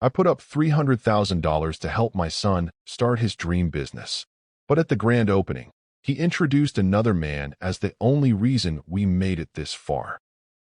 I put up $300,000 to help my son start his dream business. But at the grand opening, he introduced another man as the only reason we made it this far.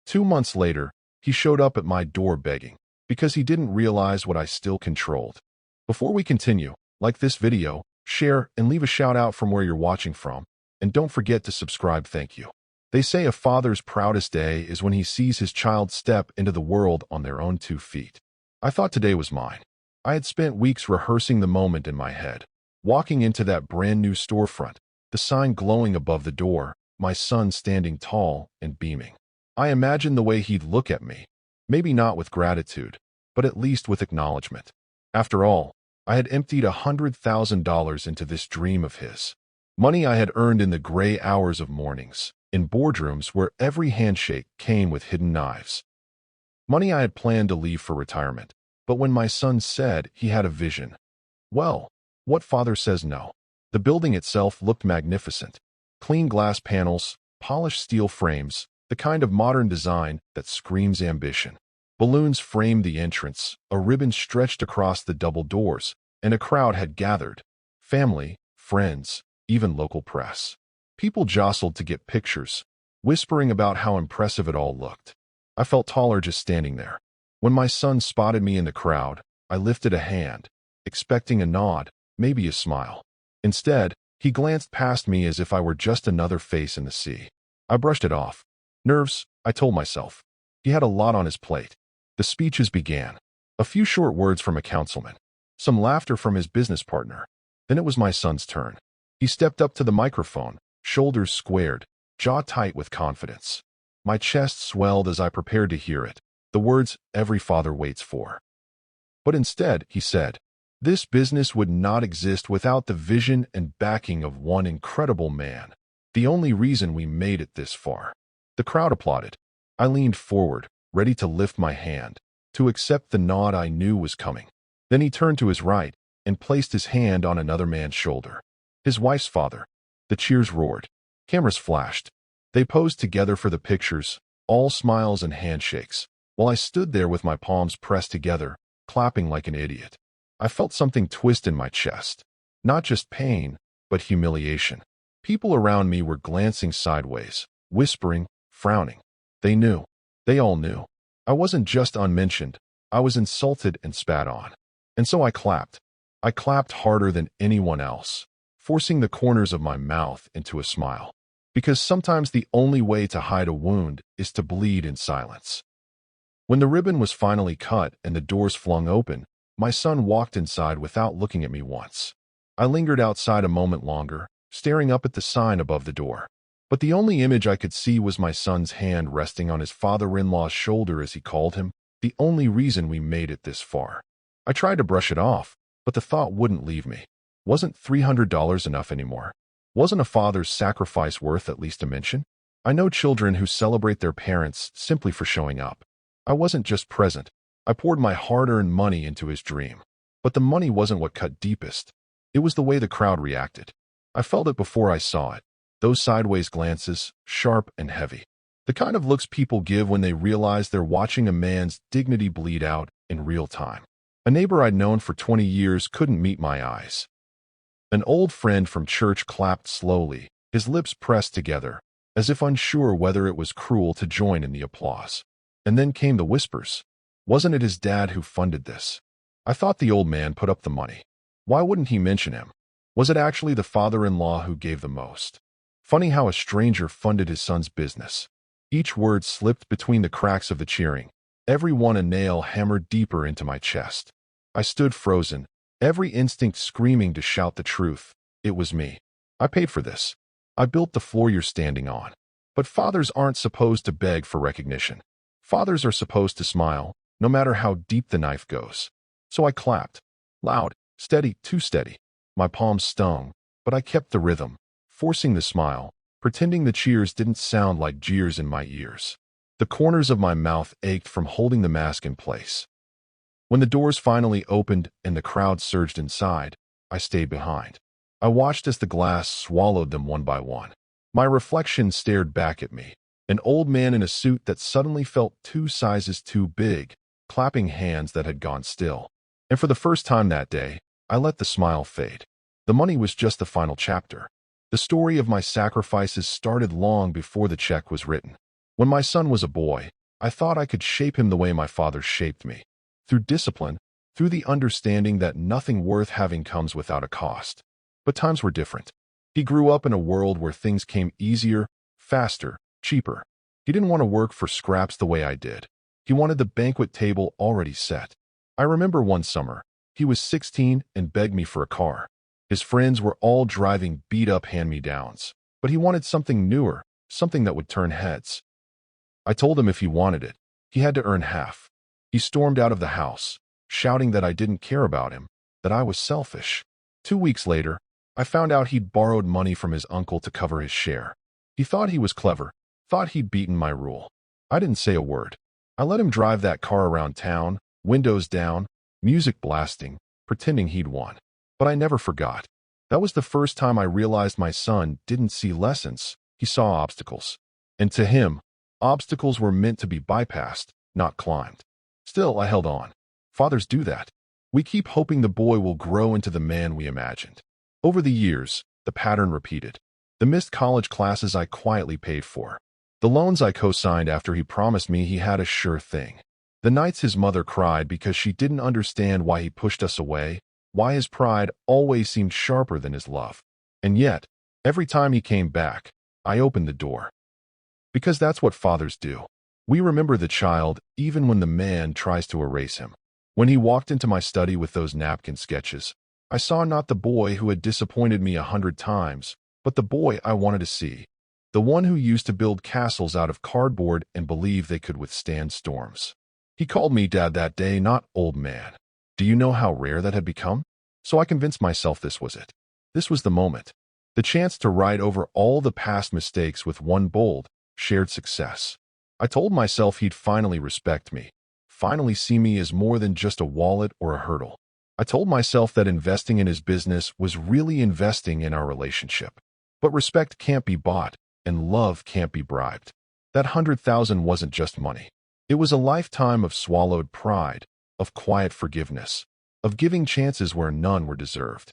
2 months later, he showed up at my door begging, because he didn't realize what I still controlled. Before we continue, like this video, share, and leave a shout out from where you're watching from. And don't forget to subscribe. Thank you. They say a father's proudest day is when he sees his child step into the world on their own 2 feet. I thought today was mine. I had spent weeks rehearsing the moment in my head. Walking into that brand new storefront, the sign glowing above the door, my son standing tall and beaming. I imagined the way he'd look at me, maybe not with gratitude, but at least with acknowledgement. After all, I had emptied $100,000 into this dream of his. Money I had earned in the gray hours of mornings, in boardrooms where every handshake came with hidden knives. Money I had planned to leave for retirement, but when my son said he had a vision, well, what father says no? The building itself looked magnificent. Clean glass panels, polished steel frames, the kind of modern design that screams ambition. Balloons framed the entrance, a ribbon stretched across the double doors, and a crowd had gathered. Family, friends, even local press. People jostled to get pictures, whispering about how impressive it all looked. I felt taller just standing there. When my son spotted me in the crowd, I lifted a hand, expecting a nod, maybe a smile. Instead, he glanced past me as if I were just another face in the sea. I brushed it off. Nerves, I told myself. He had a lot on his plate. The speeches began. A few short words from a councilman. Some laughter from his business partner. Then it was my son's turn. He stepped up to the microphone, shoulders squared, jaw tight with confidence. My chest swelled as I prepared to hear it, the words every father waits for. But instead, he said, this business would not exist without the vision and backing of one incredible man. The only reason we made it this far. The crowd applauded. I leaned forward, ready to lift my hand, to accept the nod I knew was coming. Then he turned to his right and placed his hand on another man's shoulder. His wife's father. The cheers roared. Cameras flashed. They posed together for the pictures, all smiles and handshakes, while I stood there with my palms pressed together, clapping like an idiot. I felt something twist in my chest. Not just pain, but humiliation. People around me were glancing sideways, whispering, frowning. They knew. They all knew. I wasn't just unmentioned. I was insulted and spat on. And so I clapped. I clapped harder than anyone else, forcing the corners of my mouth into a smile. Because sometimes the only way to hide a wound is to bleed in silence. When the ribbon was finally cut and the doors flung open, my son walked inside without looking at me once. I lingered outside a moment longer, staring up at the sign above the door. But the only image I could see was my son's hand resting on his father-in-law's shoulder as he called him, the only reason we made it this far. I tried to brush it off, but the thought wouldn't leave me. Wasn't $300 enough anymore? Wasn't a father's sacrifice worth at least a mention? I know children who celebrate their parents simply for showing up. I wasn't just present. I poured my hard-earned money into his dream. But the money wasn't what cut deepest. It was the way the crowd reacted. I felt it before I saw it. Those sideways glances, sharp and heavy. The kind of looks people give when they realize they're watching a man's dignity bleed out in real time. A neighbor I'd known for 20 years couldn't meet my eyes. An old friend from church clapped slowly, his lips pressed together, as if unsure whether it was cruel to join in the applause. And then came the whispers. Wasn't it his dad who funded this? I thought the old man put up the money. Why wouldn't he mention him? Was it actually the father-in-law who gave the most? Funny how a stranger funded his son's business. Each word slipped between the cracks of the cheering, every one a nail hammered deeper into my chest. I stood frozen, every instinct screaming to shout the truth. It was me. I paid for this. I built the floor you're standing on. But fathers aren't supposed to beg for recognition. Fathers are supposed to smile, no matter how deep the knife goes. So I clapped. Loud, steady, too steady. My palms stung, but I kept the rhythm, forcing the smile, pretending the cheers didn't sound like jeers in my ears. The corners of my mouth ached from holding the mask in place. When the doors finally opened and the crowd surged inside, I stayed behind. I watched as the glass swallowed them one by one. My reflection stared back at me, an old man in a suit that suddenly felt 2 sizes too big, clapping hands that had gone still. And for the first time that day, I let the smile fade. The money was just the final chapter. The story of my sacrifices started long before the check was written. When my son was a boy, I thought I could shape him the way my father shaped me. Through discipline, through the understanding that nothing worth having comes without a cost. But times were different. He grew up in a world where things came easier, faster, cheaper. He didn't want to work for scraps the way I did. He wanted the banquet table already set. I remember one summer, he was 16 and begged me for a car. His friends were all driving beat-up hand-me-downs, but he wanted something newer, something that would turn heads. I told him if he wanted it, he had to earn half. He stormed out of the house, shouting that I didn't care about him, that I was selfish. 2 weeks later, I found out he'd borrowed money from his uncle to cover his share. He thought he was clever, thought he'd beaten my rule. I didn't say a word. I let him drive that car around town, windows down, music blasting, pretending he'd won. But I never forgot. That was the first time I realized my son didn't see lessons, he saw obstacles. And to him, obstacles were meant to be bypassed, not climbed. Still, I held on. Fathers do that. We keep hoping the boy will grow into the man we imagined. Over the years, the pattern repeated. The missed college classes I quietly paid for. The loans I co-signed after he promised me he had a sure thing. The nights his mother cried because she didn't understand why he pushed us away, why his pride always seemed sharper than his love. And yet, every time he came back, I opened the door. Because that's what fathers do. We remember the child even when the man tries to erase him. When he walked into my study with those napkin sketches, I saw not the boy who had disappointed me 100 times, but the boy I wanted to see. The one who used to build castles out of cardboard and believe they could withstand storms. He called me dad that day, not old man. Do you know how rare that had become? So I convinced myself this was it. This was the moment. The chance to ride over all the past mistakes with one bold, shared success. I told myself he'd finally respect me, finally see me as more than just a wallet or a hurdle. I told myself that investing in his business was really investing in our relationship. But respect can't be bought, and love can't be bribed. That 100,000 wasn't just money. It was a lifetime of swallowed pride, of quiet forgiveness, of giving chances where none were deserved.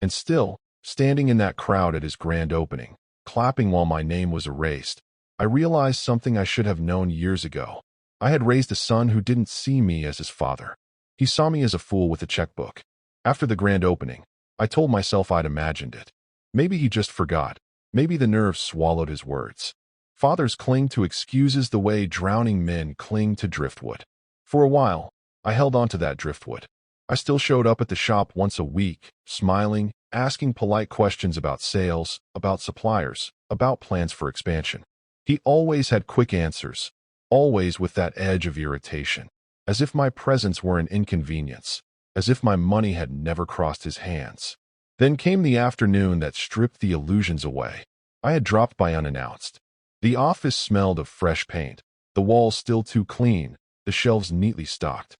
And still, standing in that crowd at his grand opening, clapping while my name was erased, I realized something I should have known years ago. I had raised a son who didn't see me as his father. He saw me as a fool with a checkbook. After the grand opening, I told myself I'd imagined it. Maybe he just forgot. Maybe the nerves swallowed his words. Fathers cling to excuses the way drowning men cling to driftwood. For a while, I held on to that driftwood. I still showed up at the shop once a week, smiling, asking polite questions about sales, about suppliers, about plans for expansion. He always had quick answers, always with that edge of irritation, as if my presence were an inconvenience, as if my money had never crossed his hands. Then came the afternoon that stripped the illusions away. I had dropped by unannounced. The office smelled of fresh paint, the walls still too clean, the shelves neatly stocked.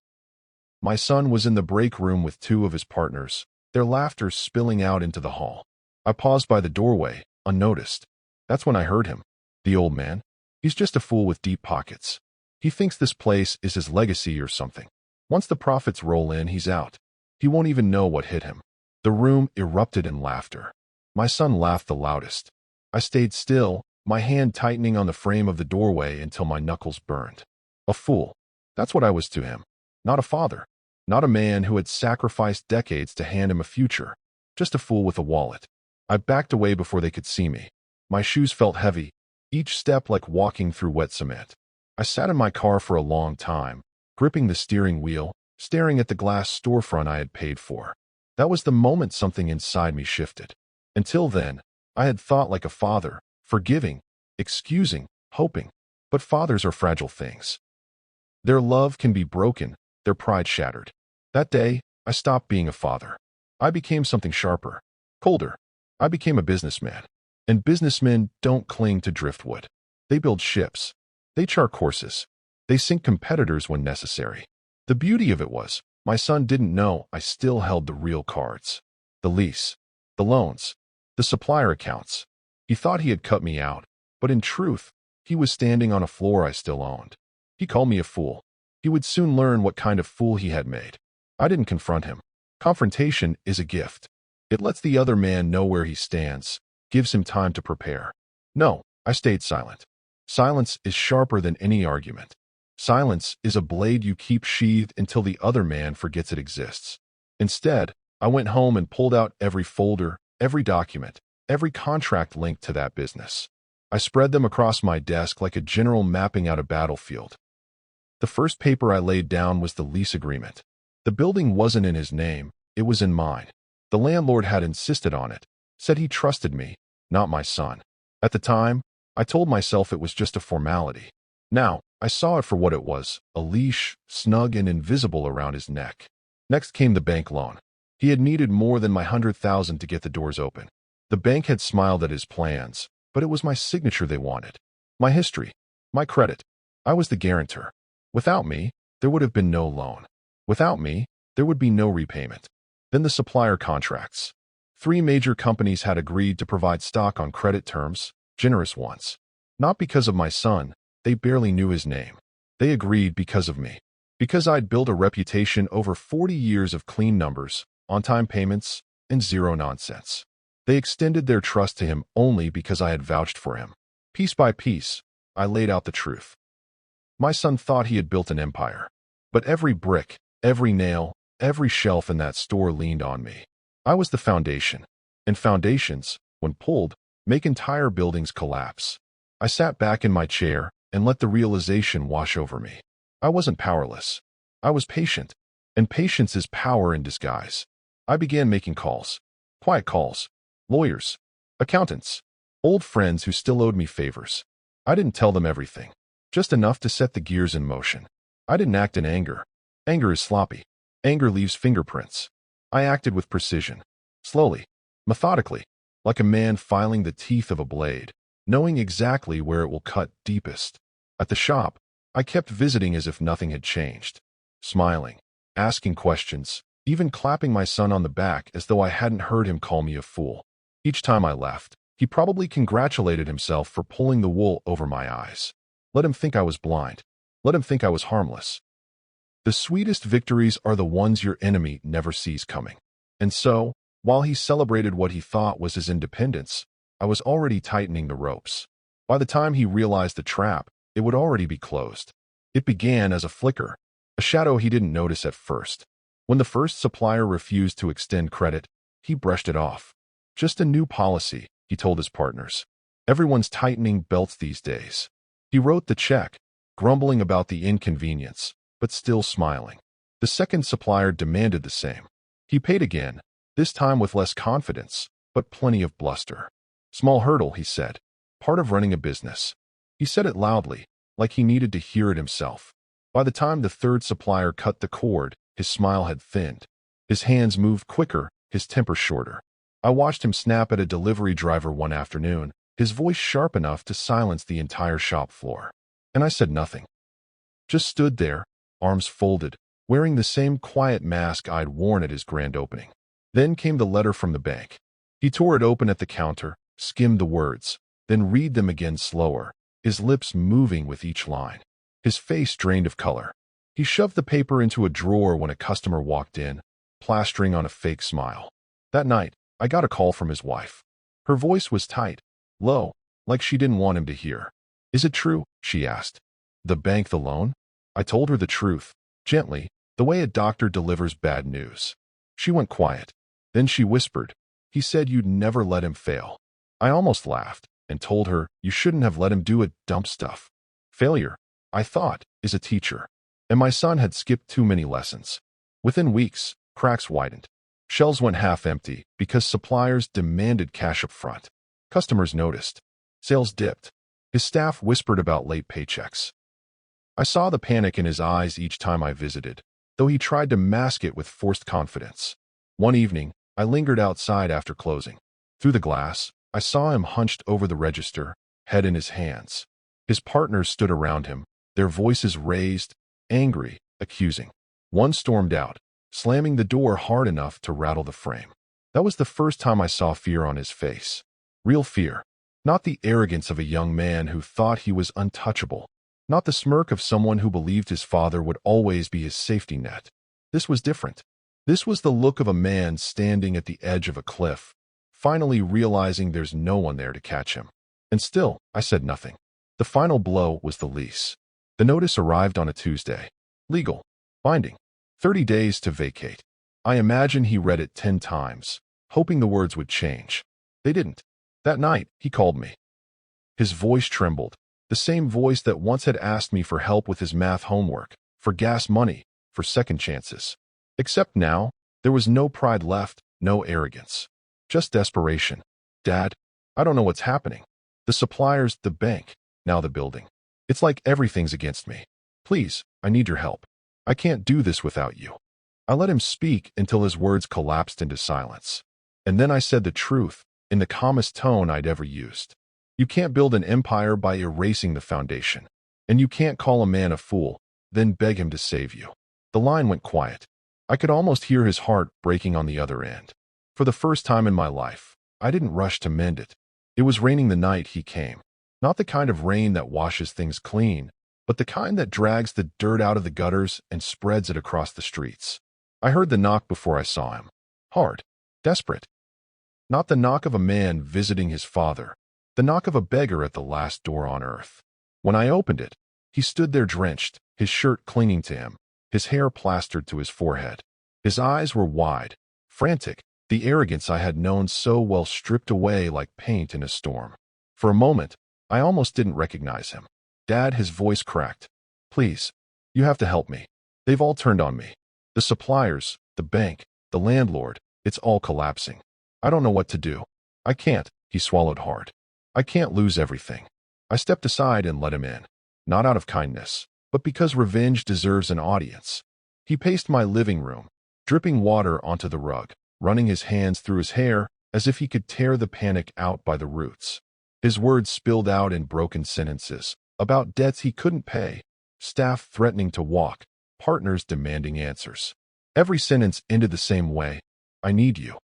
My son was in the break room with two of his partners, their laughter spilling out into the hall. I paused by the doorway, unnoticed. That's when I heard him. The old man. He's just a fool with deep pockets. He thinks this place is his legacy or something. Once the profits roll in, he's out. He won't even know what hit him. The room erupted in laughter. My son laughed the loudest. I stayed still, my hand tightening on the frame of the doorway until my knuckles burned. A fool. That's what I was to him. Not a father. Not a man who had sacrificed decades to hand him a future. Just a fool with a wallet. I backed away before they could see me. My shoes felt heavy, each step like walking through wet cement. I sat in my car for a long time, gripping the steering wheel, staring at the glass storefront I had paid for. That was the moment something inside me shifted. Until then, I had thought like a father, forgiving, excusing, hoping. But fathers are fragile things. Their love can be broken, their pride shattered. That day, I stopped being a father. I became something sharper, colder. I became a businessman. And businessmen don't cling to driftwood. They build ships. They chart courses. They sink competitors when necessary. The beauty of it was, my son didn't know I still held the real cards. The lease, the loans, the supplier accounts. He thought he had cut me out, but in truth, he was standing on a floor I still owned. He called me a fool. He would soon learn what kind of fool he had made. I didn't confront him. Confrontation is a gift. It lets the other man know where he stands, gives him time to prepare. No, I stayed silent. Silence is sharper than any argument. Silence is a blade you keep sheathed until the other man forgets it exists. Instead, I went home and pulled out every folder, every document, every contract linked to that business. I spread them across my desk like a general mapping out a battlefield. The first paper I laid down was the lease agreement. The building wasn't in his name, it was in mine. The landlord had insisted on it, said he trusted me, not my son. At the time, I told myself it was just a formality. Now, I saw it for what it was, a leash, snug and invisible around his neck. Next came the bank loan. He had needed more than my $100,000 to get the doors open. The bank had smiled at his plans, but it was my signature they wanted. My history, my credit. I was the guarantor. Without me, there would have been no loan. Without me, there would be no repayment. Then the supplier contracts. 3 major companies had agreed to provide stock on credit terms, generous ones. Not because of my son, they barely knew his name. They agreed because of me. Because I'd built a reputation over 40 years of clean numbers, on-time payments, and zero nonsense. They extended their trust to him only because I had vouched for him. Piece by piece, I laid out the truth. My son thought he had built an empire. But every brick, every nail, every shelf in that store leaned on me. I was the foundation. And foundations, when pulled, make entire buildings collapse. I sat back in my chair and let the realization wash over me. I wasn't powerless. I was patient. And patience is power in disguise. I began making calls. Quiet calls. Lawyers. Accountants. Old friends who still owed me favors. I didn't tell them everything. Just enough to set the gears in motion. I didn't act in anger. Anger is sloppy. Anger leaves fingerprints. I acted with precision. Slowly. Methodically. Like a man filing the teeth of a blade, knowing exactly where it will cut deepest. At the shop, I kept visiting as if nothing had changed. Smiling. Asking questions. Even clapping my son on the back as though I hadn't heard him call me a fool. Each time I left, he probably congratulated himself for pulling the wool over my eyes. Let him think I was blind. Let him think I was harmless. The sweetest victories are the ones your enemy never sees coming. And so, while he celebrated what he thought was his independence, I was already tightening the ropes. By the time he realized the trap, it would already be closed. It began as a flicker, a shadow he didn't notice at first. When the first supplier refused to extend credit, he brushed it off. Just a new policy, he told his partners. Everyone's tightening belts these days. He wrote the check, grumbling about the inconvenience, but still smiling. The second supplier demanded the same. He paid again, this time with less confidence, but plenty of bluster. Small hurdle, he said. Part of running a business. He said it loudly, like he needed to hear it himself. By the time the third supplier cut the cord, his smile had thinned. His hands moved quicker, his temper shorter. I watched him snap at a delivery driver one afternoon, his voice sharp enough to silence the entire shop floor. And I said nothing. Just stood there, arms folded, wearing the same quiet mask I'd worn at his grand opening. Then came the letter from the bank. He tore it open at the counter, skimmed the words, then read them again slower, his lips moving with each line. His face drained of color. He shoved the paper into a drawer when a customer walked in, plastering on a fake smile. That night, I got a call from his wife. Her voice was tight, low, like she didn't want him to hear. Is it true? She asked. The bank, the loan? I told her the truth, gently, the way a doctor delivers bad news. She went quiet. Then she whispered, he said you'd never let him fail. I almost laughed and told her you shouldn't have let him do it, dumb stuff. Failure, I thought, is a teacher. And my son had skipped too many lessons. Within weeks, cracks widened. Shelves went half empty because suppliers demanded cash up front. Customers noticed. Sales dipped. His staff whispered about late paychecks. I saw the panic in his eyes each time I visited, though he tried to mask it with forced confidence. One evening, I lingered outside after closing. Through the glass, I saw him hunched over the register, head in his hands. His partners stood around him, their voices raised, angry, accusing. One stormed out, slamming the door hard enough to rattle the frame. That was the first time I saw fear on his face. Real fear. Not the arrogance of a young man who thought he was untouchable. Not the smirk of someone who believed his father would always be his safety net. This was different. This was the look of a man standing at the edge of a cliff, finally realizing there's no one there to catch him. And still, I said nothing. The final blow was the lease. The notice arrived on a Tuesday. Legal. Binding. 30 days to vacate. I imagine he read it 10 times, hoping the words would change. They didn't. That night, he called me. His voice trembled, the same voice that once had asked me for help with his math homework, for gas money, for second chances. Except now, there was no pride left, no arrogance. Just desperation. Dad, I don't know what's happening. The suppliers, the bank, now the building. It's like everything's against me. Please, I need your help. I can't do this without you. I let him speak until his words collapsed into silence. And then I said the truth, in the calmest tone I'd ever used. You can't build an empire by erasing the foundation. And you can't call a man a fool, then beg him to save you. The line went quiet. I could almost hear his heart breaking on the other end. For the first time in my life, I didn't rush to mend it. It was raining the night he came. Not the kind of rain that washes things clean, but the kind that drags the dirt out of the gutters and spreads it across the streets. I heard the knock before I saw him. Hard. Desperate. Not the knock of a man visiting his father, the knock of a beggar at the last door on earth. When I opened it, he stood there drenched, his shirt clinging to him, his hair plastered to his forehead. His eyes were wide, frantic, the arrogance I had known so well stripped away like paint in a storm. For a moment, I almost didn't recognize him. Dad, his voice cracked. Please, you have to help me. They've all turned on me. The suppliers, the bank, the landlord, it's all collapsing. I don't know what to do. I can't, he swallowed hard. I can't lose everything. I stepped aside and let him in. Not out of kindness, but because revenge deserves an audience. He paced my living room, dripping water onto the rug, running his hands through his hair as if he could tear the panic out by the roots. His words spilled out in broken sentences about debts he couldn't pay, staff threatening to walk, partners demanding answers. Every sentence ended the same way. I need you.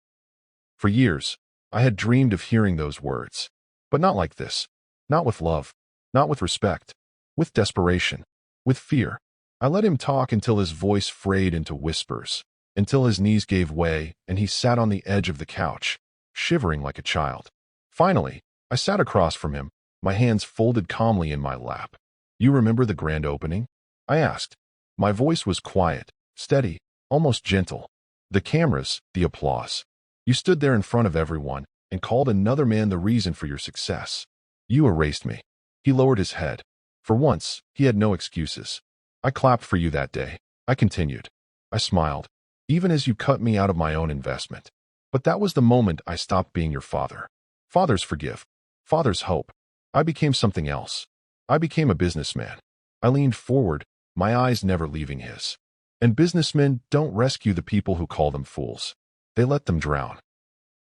For years, I had dreamed of hearing those words. But not like this. Not with love. Not with respect. With desperation. With fear. I let him talk until his voice frayed into whispers, until his knees gave way and he sat on the edge of the couch, shivering like a child. Finally, I sat across from him, my hands folded calmly in my lap. You remember the grand opening? I asked. My voice was quiet, steady, almost gentle. The cameras, the applause. You stood there in front of everyone and called another man the reason for your success. You erased me. He lowered his head. For once, he had no excuses. I clapped for you that day. I continued. I smiled, even as you cut me out of my own investment. But that was the moment I stopped being your father. Fathers forgive. Fathers hope. I became something else. I became a businessman. I leaned forward, my eyes never leaving his. And businessmen don't rescue the people who call them fools. They let them drown.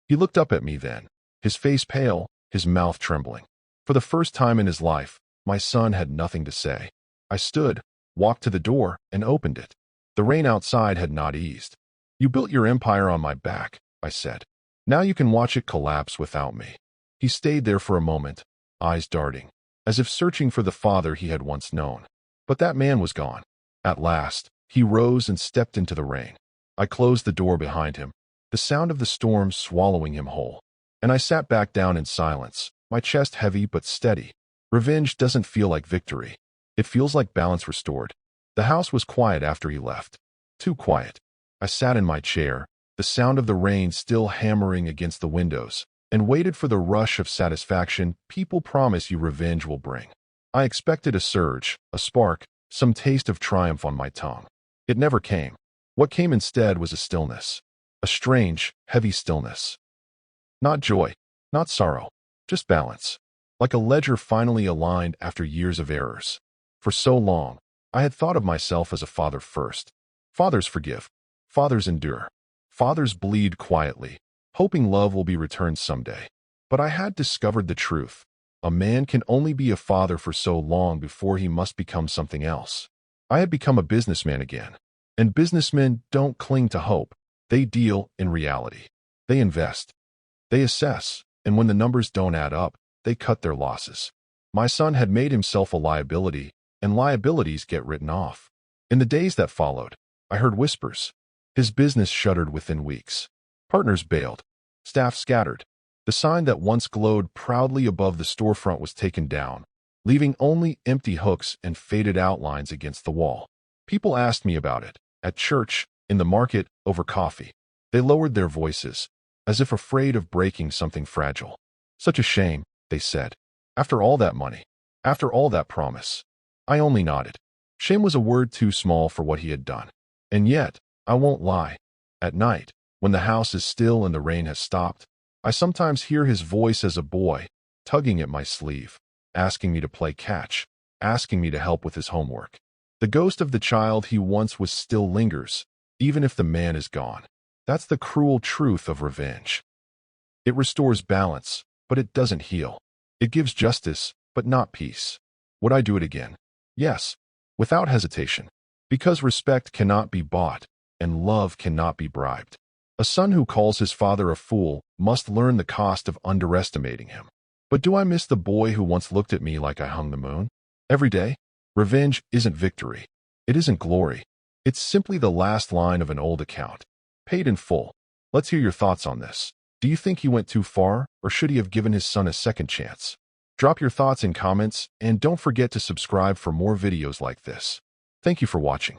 He looked up at me then, his face pale, his mouth trembling. For the first time in his life, my son had nothing to say. I stood, walked to the door, and opened it. The rain outside had not eased. You built your empire on my back, I said. Now you can watch it collapse without me. He stayed there for a moment, eyes darting, as if searching for the father he had once known. But that man was gone. At last, he rose and stepped into the rain. I closed the door behind him, the sound of the storm swallowing him whole. And I sat back down in silence, my chest heavy but steady. Revenge doesn't feel like victory. It feels like balance restored. The house was quiet after he left. Too quiet. I sat in my chair, the sound of the rain still hammering against the windows, and waited for the rush of satisfaction people promise you revenge will bring. I expected a surge, a spark, some taste of triumph on my tongue. It never came. What came instead was a stillness. A strange, heavy stillness. Not joy, not sorrow, just balance. Like a ledger finally aligned after years of errors. For so long, I had thought of myself as a father first. Fathers forgive. Fathers endure. Fathers bleed quietly, hoping love will be returned someday. But I had discovered the truth. A man can only be a father for so long before he must become something else. I had become a businessman again. And businessmen don't cling to hope. They deal in reality. They invest. They assess. And when the numbers don't add up, they cut their losses. My son had made himself a liability, and liabilities get written off. In the days that followed, I heard whispers. His business shuttered within weeks. Partners bailed. Staff scattered. The sign that once glowed proudly above the storefront was taken down, leaving only empty hooks and faded outlines against the wall. People asked me about it, at church, in the market, over coffee. They lowered their voices, as if afraid of breaking something fragile. Such a shame, they said. After all that money, after all that promise. I only nodded. Shame was a word too small for what he had done. And yet, I won't lie. At night, when the house is still and the rain has stopped, I sometimes hear his voice as a boy, tugging at my sleeve, asking me to play catch, asking me to help with his homework. The ghost of the child he once was still lingers, even if the man is gone. That's the cruel truth of revenge. It restores balance, but it doesn't heal. It gives justice, but not peace. Would I do it again? Yes, without hesitation. Because respect cannot be bought, and love cannot be bribed. A son who calls his father a fool must learn the cost of underestimating him. But do I miss the boy who once looked at me like I hung the moon? Every day? Revenge isn't victory. It isn't glory. It's simply the last line of an old account. Paid in full. Let's hear your thoughts on this. Do you think he went too far, or should he have given his son a second chance? Drop your thoughts in comments, and don't forget to subscribe for more videos like this. Thank you for watching.